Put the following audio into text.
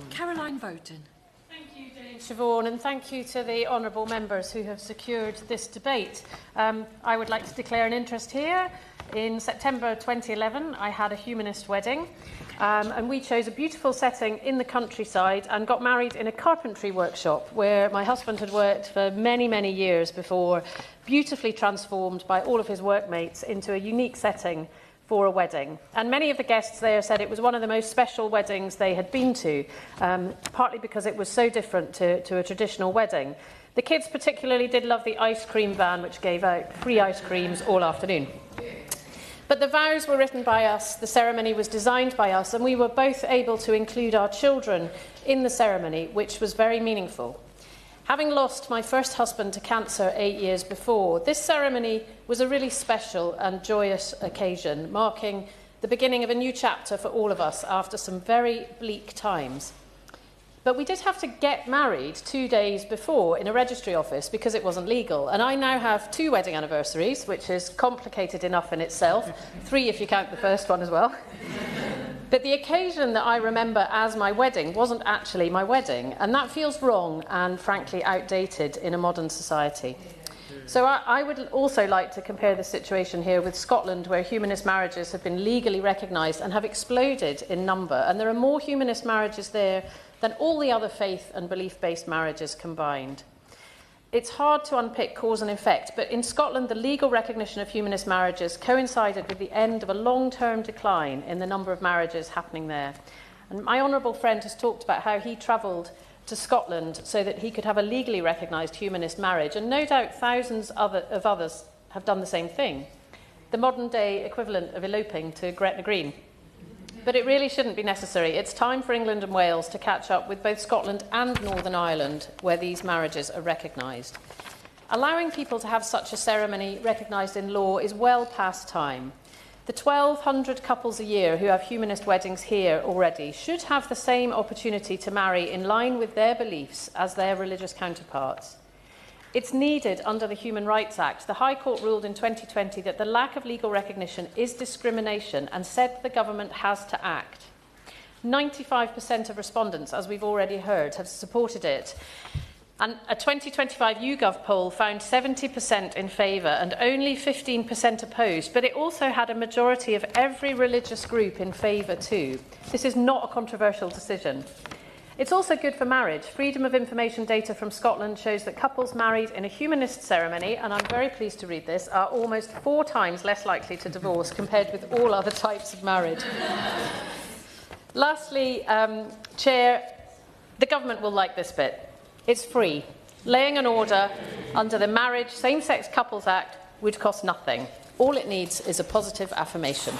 Caroline Voaden. Thank you, Siobhan, and thank you to the honourable members who have secured this debate. I would like to declare an interest here. In September 2011, I had a humanist wedding, and we chose a beautiful setting in the countryside and got married in a carpentry workshop where my husband had worked for many, many years before, beautifully transformed by all of his workmates into a unique setting for a wedding. And many of the guests there said it was one of the most special weddings they had been to, partly because it was so different to a traditional wedding. The kids particularly did love the ice cream van, which gave out free ice creams all afternoon. But the vows were written by us, the ceremony was designed by us, and we were both able to include our children in the ceremony, which was very meaningful. Having lost my first husband to cancer 8 years before, this ceremony was a really special and joyous occasion, marking the beginning of a new chapter for all of us after some very bleak times. But we did have to get married 2 days before in a registry office because it wasn't legal. And I now have 2 wedding anniversaries, which is complicated enough in itself, 3 if you count the first one as well. But the occasion that I remember as my wedding wasn't actually my wedding, and that feels wrong and frankly outdated in a modern society. So I would also like to compare the situation here with Scotland, where humanist marriages have been legally recognised and have exploded in number, and there are more humanist marriages there than all the other faith and belief-based marriages combined. It's hard to unpick cause and effect, but in Scotland, the legal recognition of humanist marriages coincided with the end of a long-term decline in the number of marriages happening there. And my honourable friend has talked about how he travelled to Scotland so that he could have a legally recognised humanist marriage, and no doubt thousands of others have done the same thing. The modern-day equivalent of eloping to Gretna Green. But it really shouldn't be necessary. It's time for England and Wales to catch up with both Scotland and Northern Ireland, where these marriages are recognised. Allowing people to have such a ceremony recognised in law is well past time. The 1,200 couples a year who have humanist weddings here already should have the same opportunity to marry in line with their beliefs as their religious counterparts. It's needed under the Human Rights Act. The High Court ruled in 2020 that the lack of legal recognition is discrimination and said the government has to act. 95% of respondents, as we've already heard, have supported it. And a 2025 YouGov poll found 70% in favour and only 15% opposed, but it also had a majority of every religious group in favour too. This is not a controversial decision. It's also good for marriage. Freedom of Information data from Scotland shows that couples married in a humanist ceremony, and I'm very pleased to read this, are almost 4 times less likely to divorce compared with all other types of marriage. Lastly, Chair, the government will like this bit. It's free. Laying an order under the Marriage Same-Sex Couples Act would cost nothing. All it needs is a positive affirmation.